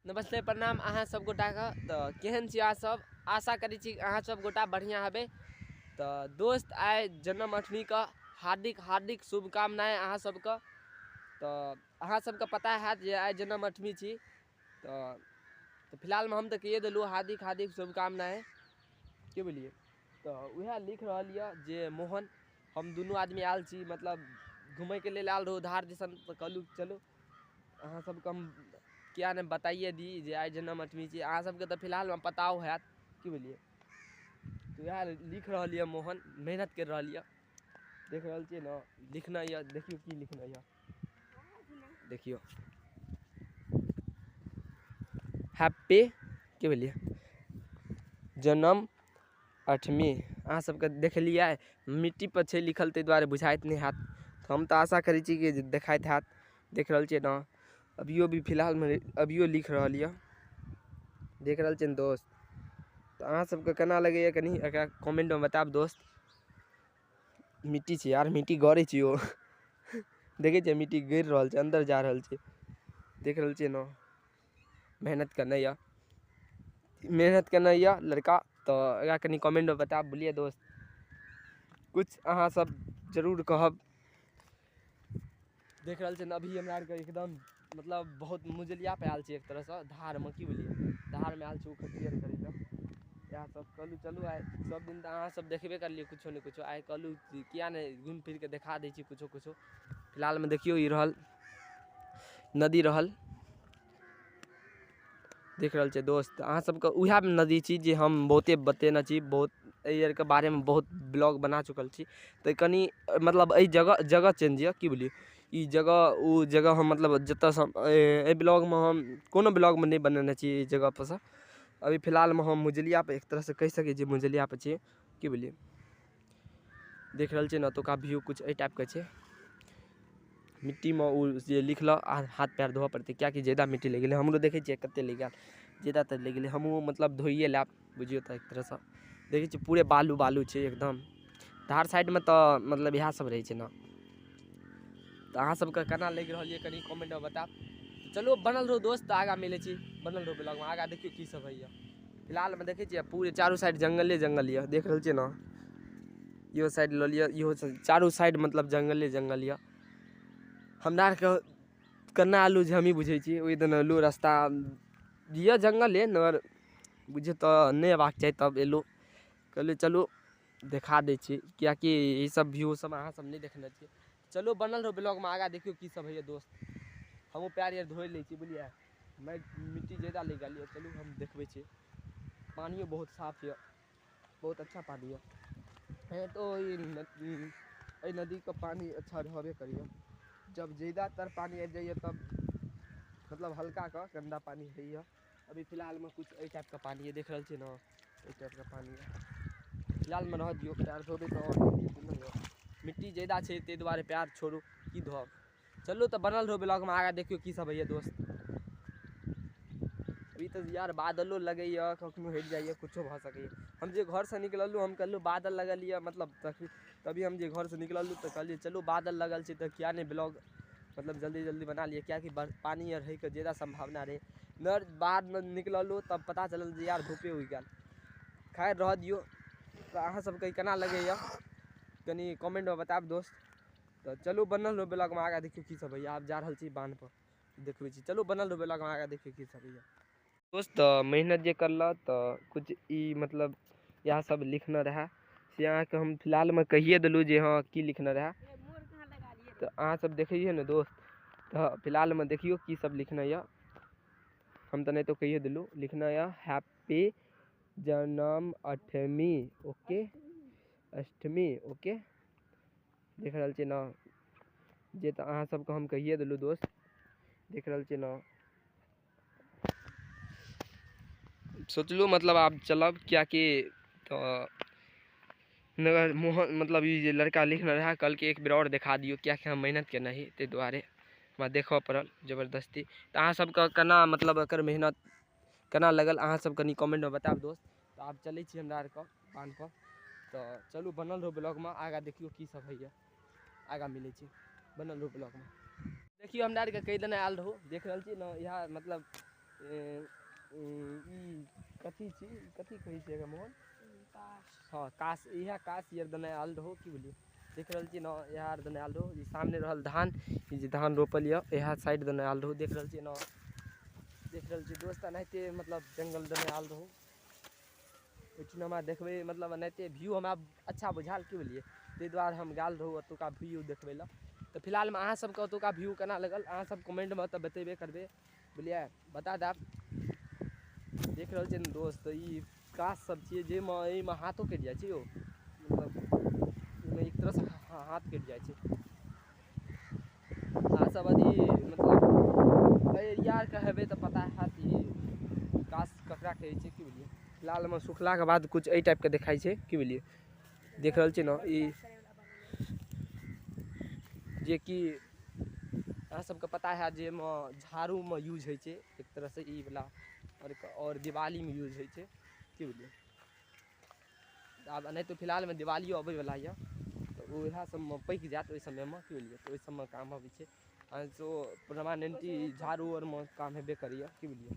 नमस्ते प्रणाम अहाँ सब गोटा का। तो केहन छी अहाँ सब, आशा करी छी अहाँ सब गोटा बढ़िया हबे। तो दोस्त आए जन्माष्टमी का हार्दिक हार्दिक शुभकामनाएं अहाँ सबका। तो अहाँ सबका पता है जे आए जन्माष्टमी छी। तो फिलहाल में हम तो कहिए दिलू हार्दिक हार्दिक शुभकामनाएं की बोलिए। तो वह लिख रहा जे मोहन हम दोनों आदमी आयल छी, मतलब घूमे के लिए आयल रहो धार दिसन। तो कहलू चलो अहाँ सबके हम क्या ने बताइए दी जे आइ जन्माष्टमी छी। अहाँ सबके तो फिलहाल में पता है की बोलिए। तो यह लिख रहा है मोहन, मेहनत कर रहा है, देख रहा छे ना लिखना है। देखियो की लिखना है, देखियो हैप्पी की बोलिए जन्म अठमी। अहाँ सबके देखलिए मिट्टी पर छे लिखल, ते द्वारे बुझाइत नहीं हाथ। तो हम तो आशा करी छी कि देखाइत हाथ, देख रहा छे ना अभियो भी फिलहाल में अभियो लिख रहा है, देख रहा छे दोस्त। तो अहाँ सबके केना लगे कनी कमेंट में बताब दोस्त। मिट्टी छे यार, मिट्टी गड़े छे ओ देखे छे मिट्टी गिर रहा है, अंदर जा रहा है, देख रहा छे ना। मेहनत करना या मेहनत करना या लड़का। तो अगर कनी कमेंट में बताब बोलिए दोस्त, कुछ अहाँ सब जरूर कहब। देख रहा छे अभी हमरा के एकदम मतलब बहुत मुजलिया पे आयल छे एक तरह से धार में की बोलिए। धार में आयल छे क्लियर करे ला यह सब। कहलू चलू आए सब दिन तो अहाँ सब देखबे कर लिए कुछो न कुछो, आए कहलू किया नहीं घूम फिर के देखा दी कुछो कुछो। फिलहाल में देखियो ये रहल नदी रहल, देख रहा छे दोस्त। अहाँ सबके उहे नदी छी जे हम बहुते बतेने छी, बहुत एयर के बारे में बहुत ब्लॉग बना चुकल छी। तो कनी मतलब ए जगह जगह चेंज है की बोलिए। ई जगह उ जगह हम मतलब जत ए ब्लॉग में हम कोनो ब्लॉग में नहीं बनेने छी जगह पर से। अभी फिलहाल में हम मुजलिया पे एक तरह से कह सके मुजलिया पे छे की बोलिए। देख रहा छे ना तो का व्यू कुछ ए टाइप के छे। मिट्टी में उ जे लिखल हाथ पैर धोआ पड़ते, क्या कि ज्यादा मिट्टी लग गए हमरो देखे छे कते लग गया, ज्यादा तो लग गए। हम मतलब धोइए लाब बुझियो तो एक तरह से देखे छे पूरे बालू बालू छे एकदम। धार साइड में तो मतलब यह सब रहे छे ना। तो अहाँ सबके केना लग रहा है कनी कमेंट में बताब। चलो बनल रहो दोस्त, आगा मिले छी बनल रहो ब्लॉग में। आगा देखियो की सब है। फिलहाल में देखे छे पूरे चारों साइड जंगले जंगल है, देख रहे छे ना। यो साइड ल लिया, यो चारों साइड मतलब जंगले जंगल है। हमरा के केना आलू जे हम ही बुझे छी ओई दिन आलू रास्ता ये जंगल है नगर बुझे तो नहीं अबाक चाहिए, तब एलो कहले चलो देखा दे छी। क्या कि ये सब व्यू सब अहाँ सब नहीं देखने छी। चलो बनल रहो ब्लॉग में, आगा देखियो की सब है दोस्त। हम पैर यार धोई ले छी बुझलिए, मैं मिट्टी ज़्यादा ले गई। चलू हम देखबे छी, पानियो बहुत साफ है, बहुत अच्छा पानी है। तो ये नदी का पानी अच्छा रहबे करिए। जब ज़्यादातर पानी आ जाइए तब मतलब हल्का का गंदा पानी है। अभी फिलहाल में कुछ ए टाइप का पानी है, देख रहे छे ना ए टाइप का पानी है। फिलहाल में रह दियो, पैर धोबे तो मिट्टी ज़्यादा छे ते द्वारे पैर छोड़ू की धोब। चलो तो बनल रहो ब्लॉग में, आगा देखियो की सब है दोस्त। अभी तो यार बादलों लगे कखनो हट जाइए कुछो भ सके। हम जे घर से निकललू हम कहलू बादल लगल है मतलब तभी हम जे घर से निकललू तो कहलिए चलो बादल लगल छे तो क्या नहीं ब्लॉग मतलब जल्दी जल्दी बना लिए। क्या कि पानी रहे के ज़्यादा संभावना रहे न बाहर न निकललू तब पता चलल जे यार धूपे उग गया। खैर रह दियो। तो अहाँ सबके केना लगे कनी कमेंट में बताब दोस्त। तो चलो बनल रहो ब्लॉग में, आगा देखियो की सब है। आप जा रहा छी बांध पर देखबे छी, चलो बनल रहो ब्लॉग में, आगा देखियो की सब है दोस्त। मेहनत जे करल तो कुछ ई मतलब यह सब लिखना रहा से अहाँ के हम फिलहाल में कहिए दिलू जे हाँ की लिखना रहा। तो अहाँ सब देखिए ना दोस्त। तो फिलहाल में देखियो की सब लिखना है। हम तो नहीं तो कहिए दिलू लिखना है हैप्पी जन्म अठमी ओके अष्टमी ओके। देख रहा छे ना जे तो अहाँ सबके हम कहिए दिलू दोस्त, देख रहा छे ना। सोचलू मतलब आप चलब क्या कि तो नगर मोहन मतलब ये लड़का लिखना रहा कल के एक बेर और देखा दियो। क्या कि हम मेहनत के नहीं ते द्वारे हमरा देखो पड़ल जबरदस्ती। तो अहाँ सबके केना मतलब एकर मेहनत केना लगल अहाँ सब कनी कमेंट में बताब दोस्त। तो आप चले छी हमरा आर के बांध पर। तो चलू बनल रहो ब्लॉग में, आगा देखियो की सब है। आगा मिले छी बनल रहो ब्लॉग में। देखियो हमरा आर के कई दिन आयल रहो, देख रहा छी ना। यह मतलब कथी छी कथी कहै छै मोहन हाँ काश इएह काश यार दने आयल रहो की बोलिए देख रहल छी ना यार दने आयल रहो सामने रहल धान जे धान रोपल यह साइड दने आयल रहो देख रहल छी ना देख रहल छी दोस्त एनाहिते मतलब जंगल दने आयल रहो ओहिठिनमा देखबै मतलब एनाहिते व्यू हमरा अच्छा बुझायल की बोलिए ताहि दुआरे हम गेल रहूँ ओतुका व्यू देखबै लए तो फिलहाल में अहाँ सबके ओतुका व्यू केना लगल अहाँ सब कमेंट में तो बतेबे करबे बुझलिए बता देब देख रहल छी दोस्त ई काश सब छियै जाहिमे हाथों कटि जाइ छै यौ मतलब एक तरह से हाथ कटि जाइ छै अहाँ सब अथी मतलब एरिया के हेबै तऽ पता हैत ई काश ककरा कहै छै की बुझलिए फिलहाल में सुखला के बाद कुछ एहि टाइप के देखाई छै की बुझलिए देख रहल छी ना ई जे कि अहाँ सबके पता है जे झाड़ू में यूज होइ छै एक तरह से ई वाला और दिवाली में यूज होइ छै की बुझलिए आब नहीं तो फिलहाल में दिवाली अबै वाला है तो वएह सब में पकि जात ओहि समय में की बुझलिए तो ओहि सब में काम अबै छै तो परमानेंटली झाड़ू और में काम हेबे करैए की बुझलिए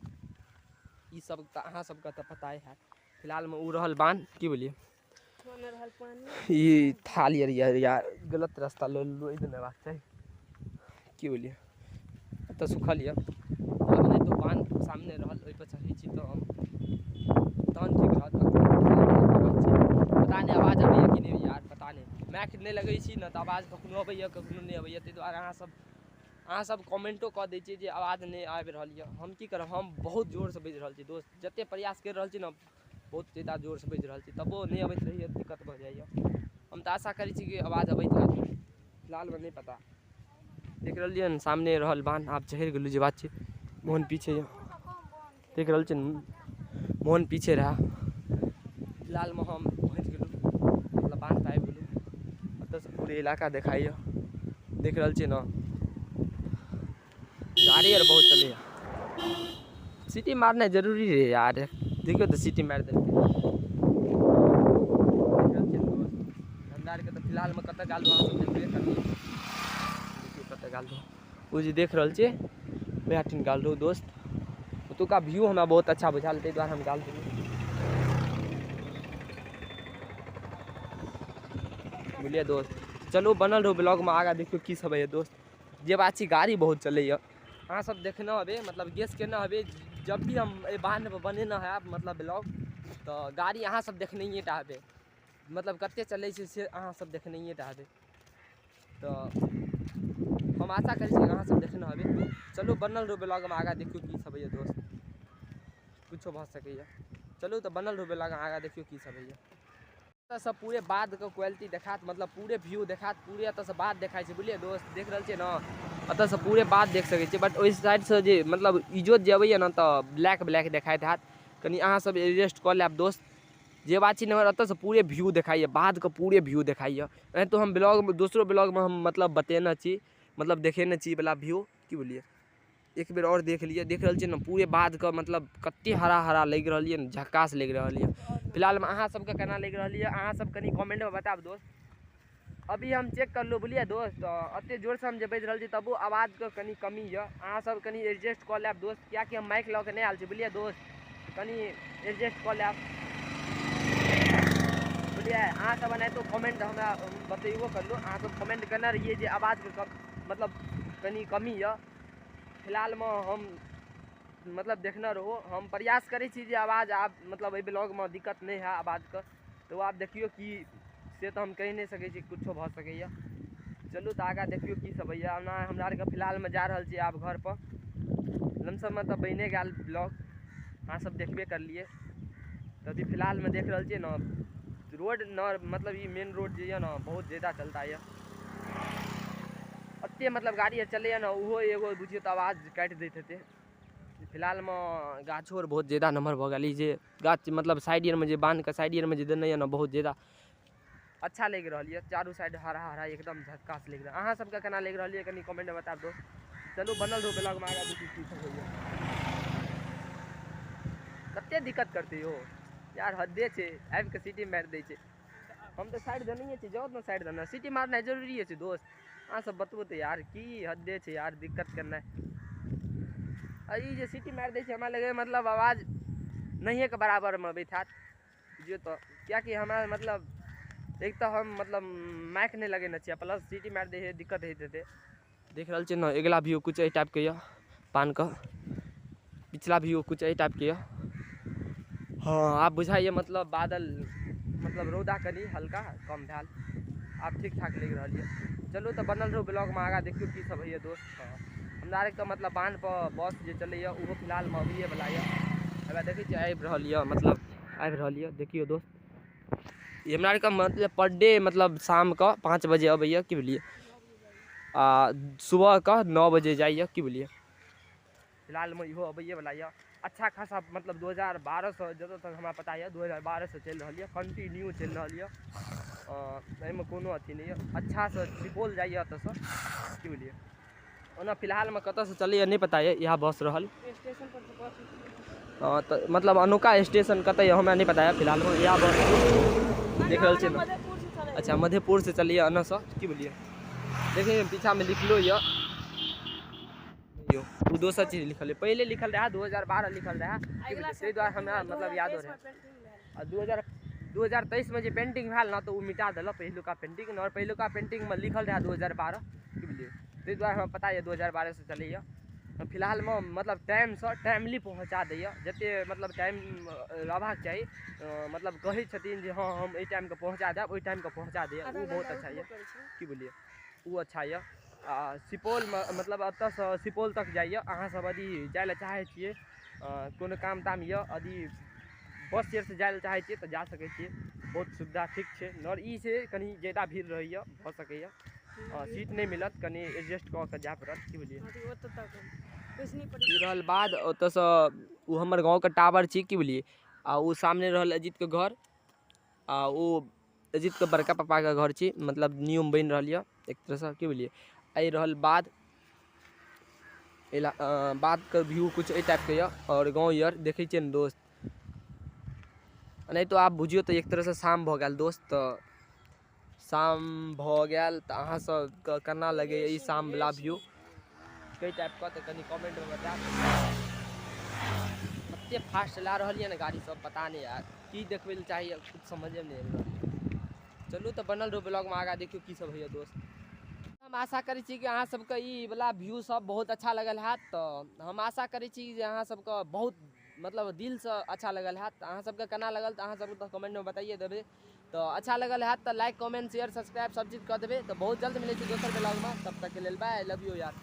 ई सब तऽ अहाँ सबके तऽ पता है फिलहाल में उ रहल बांध की बुझलिए ई थाल यार गलत रास्ता ले देने चाहिए की बुझलिए तो सुखल अब नहीं तो बांध सामने रहल ओहि पर चढ़ै छी तो तहन ठीक रहत पता नहीं आवाज अबैया कि नहीं यार पता नहीं मैक नहीं लगै छी न तऽ आवाज कखनो अबैया कखनो नहीं अबैया ताहि दुआरे अहाँ सब कमेंटो कऽ दै छियै जे आवाज नहीं आबि रहल यऽ हम की करब हम बहुत जोर से बाजि रहल छी दोस्त जते प्रयास करि रहल छी न बहुत ज़्यादा जोर से बाजि रहल छी तबो नहीं अबैत रहैया दिक्कत भऽ जाइए हम तऽ आशा करै छी कि आवाज अबैत रहत फिलहाल में नहीं पता देख रहलियै न सामने रहल बांध आब चढ़ि गेलहुँ जे बात छै मोहन पीछे देख रहल छी मोहन पीछे रहा फिलहाल में हम पहुँच गेलहुँ मतलब बांध पर आबि गेलहुँ ओतऽ से पूरे इलाका देखाइए देख रहल छी न गाड़ी आर बहुत चलैए सिटी मारनाइ जरूरी है यार देखियो तो सिटी मारि देलकै हमरा आरके तऽ फिलहाल में कतऽ गेल अहाँ सब देखबे करलिए देखियो कतऽ गेल रहौं ओ जे देख रहल छियै वएह ठाम गेल रहौं दोस्त ओतुका व्यू हमरा बहुत अच्छा बुझायल ताहि दुआरे हम गेल रहियै बुझलिए दोस्त चलू बनल रहू ब्लॉग में आगा देखियो की सब है दोस्त जे बात छी गाड़ी बहुत चलैए अहाँ सब देखना हबे मतलब गेस केना हबे जब भी हम बांध पर बनेना है मतलब ब्लॉग तो गाड़ी अहाँ सब देखने टा हबे मतलब कते चलै छै से अहाँ सब देखने टा हबे तो हम आशा करै छी अहाँ सब देखने हबे चलू बनल रहू ब्लॉग में आगा देखियो की सब है दोस्त कुछो भऽ सकैए चलू तऽ बनल रहू ब्लॉग में आगा देखियो की सब है सब पूरे बाद के क्वालिटी देखात मतलब पूरे व्यू देखात पूरे एतऽ से बाद देखाइ छै बुझलिए दोस्त देख रहल छियै न एतऽ से पूरे बाद देख सकै छियै बट ओहि साइड से जे मतलब इजोत जे अबैया न तऽ ब्लैक देखाइत हैत कनि अहाँ सब एडजस्ट कऽ लेब दोस्त जे बात छी न एतऽ से पूरे व्यू देखाइए बाद के पूरे व्यू देखाइए नहीं तो हम ब्लॉग दोसरो ब्लॉग में हम मतलब बतेने छी मतलब देखेने छी वाला व्यू की बोलिए एक बेर और देख लिए देख रहल छियै न पूरे बाद के मतलब कते हरा हरा लागि रहल यऽ झक्कास लागि रहल यऽ फिलहाल में अहाँ सबके केना लागि रहल यऽ अहाँ सब कनि कमेंट में बताब दोस्त अभी हम चेक कर लो बुझलिए दोस्त अते जोर से हम जे बाजि रहल छी तबो आवाज के कनि कमी यऽ अहाँ सब कनि एडजस्ट कऽ लेब दोस्त कियाकि हम माइक लऽ के नहीं आयल छी बुझलिए दोस्त कनि एडजस्ट कऽ लेब बुझलिए अहाँ सब नहीं तो कमेंट हमरा बतेबो कर लो अहाँ सब कमेंट करने रहिए जे आवाज के मतलब कनि कमी यऽ फिलहाल में हम मतलब देखना रहो हम प्रयास करै छी जे आवाज आब मतलब एहि ब्लॉग में दिक्कत नहीं है आवाज के तो आप देखियो कि से तो हम कहि नहीं सकै छी कुछो भऽ सकैए चलू तऽ आगा देखियो की सब होइए हमरा आरके फिलहाल में जा रहल छी आब घर पर लमसम में तऽ बने गेल ब्लॉग अहाँ सब देखबे करलिए तो अभी फिलहाल में देख रहल छियै न रोड न मतलब ये मेन रोड जे है न बहुत ज़्यादा चलता है अत्ते मतलब गाड़ी चलैए न ओहो एगो बुझियो तऽ आवाज काटि दैत हेतै फिलहाल में गाछो और बहुत ज़्यादा नम्हर भऽ गेल जे गाछ मतलब साइड में जे बांध के साइड में जे देने यऽ न बहुत ज़्यादा अच्छा लागि रहल यऽ चारू साइड हरा हरा एकदम झक्कास लागि रहल अहाँ सबके केना लागि रहल यऽ कनि कमेंट में बताब दो चलू बनल रहू ब्लॉग में आगा देखियो की सब होइए कते दिक्कत करते हो यार हदे छै आबि के सिटी मारि दै छै हम तऽ साइड देने छी जाओ न साइड देना सिटी मारनाइ जरूरी छै दोस्त अहाँ सब बतबू तऽ यार की हदे छै यार दिक्कत करनाइ ई जे सीटी मार दै छै हमरा लगे मतलब आवाज नहीं के बराबर में बैठा जो तो क्या कि हमारा मतलब एक तो हम मतलब माइक नहीं लगे चाहिए प्लस सीटी मार दे दिक्कत है देते देख रहा न। अगला व्यू कुछ टाइप के पान का पिछला व्यू कुछ टाइप के हाँ आप बुझाइए मतलब बादल मतलब रौदा कनी हल्का कम भेल आप ठीक ठाक लग रहा है। चलो तो बनल रहो ब्लॉग में आगा देखियो की सब है दोस्त। हमरा एक तो मतलब बांध पर बस जो चले वो फिलहाल में अभी वाला है देखिए आबि रहा मतलब आबि रहा देखियो दोस्त ये हमरा का मतलब पर डे मतलब शाम का 5 बजे अबैया की बोलिए सुबह का 9 बजे जाइए की बोलिए फिलहाल में इहो अबैये वाला है अच्छा खासा मतलब 2012 से जब तक हमारा पता है 2012 से चल रहा है कंटिन्यू चल रहा है में कोनो अथी नहीं है अच्छा से सुपौल जाइए अत से की बोलिए ओना फिलहाल में कत से चलिए नहीं पता है यहाँ बस रहल तो मतलब अनोखा स्टेशन कत हमें नहीं पता है फिलहाल में यहाँ बस देख रहा है। अच्छा मधेपुर से चलिए अन से की बोलिए देखिए पीछा में लिखलो वो दोसर चीज लिखल है पहले लिखल रहा 2012 लिखल रहा ताहि द्वारे हमरा मतलब याद हो रहा 2023 में जो पेंटिंग भेल ना तो वो मिटा दिल पहलुका पेंटिंग और पहलुका पेंटिंग में लिखल रहा 2012 की बोलिए ताहि द्वारे हमें पता है 2012 से चलिए फिलहाल में मतलब टाइम से टाइमली पहुँचा दैए जते मतलब टाइम रहबाक चाहिए मतलब कहे छथिन जे हाँ हम एहि टाइम के पहुँचा देब ओहि टाइम के पहुँचा दैए वो बहुत अच्छा है की बोलिए वो अच्छा है। सुपौल में मतलब अत से सुपौल तक जाइए अहाँ सब यदि जाए चाहे छे कोनो काम ताम यदि बस से जाए चाहे छे तो जा सके छे बहुत सुविधा ठीक है। और ई से कनी ज़्यादा भीड़ रही भ सके सीट नहीं मिलत कनी एडजस्ट कऽ के जाए पड़त की बोलिए रहल बाद ओत से वो हमर गाँव के टावर छी की बोलिए वो सामने रहल अजीत के घर वो अजीत के बड़का पापा के घर छी मतलब नियम बन रहा एक तरह से की बोलिए आई रहल बाद बाद के व्यू कुछ टाइप के और गाँव यार देखे छे न दोस्त नहीं तो आप बुझियो तो एक तरह से शाम भ गया दोस्त तो शाम भ गया तो अहाँ सब केना लगे ई शाम वाला व्यू कई टाइप का तो कनी कमेंट में बता कते फास्ट चला रही है ना गाड़ी सब पता नहीं यार की देखबे चाहिए कुछ समझ में नहीं। चलू तो बनल रहो ब्लॉग में आगा देखियो की सब है दोस्त। हम आशा करै छी कि अहाँ सबके ई वाला व्यू सब बहुत अच्छा लगल है तो हम आशा करै छी जे अहाँ सबके बहुत मतलब दिल से अच्छा लगल है तो अहाँ सबके केना लगल तो अहाँ सब तो कमेंट में बताइए देबे तो अच्छा लगल है तो लाइक कमेंट शेयर सब्सक्राइब सब चीज कर देबे तो बहुत जल्द मिले दोसर ब्लॉग में तब तक के लिए बाय लव यू यार।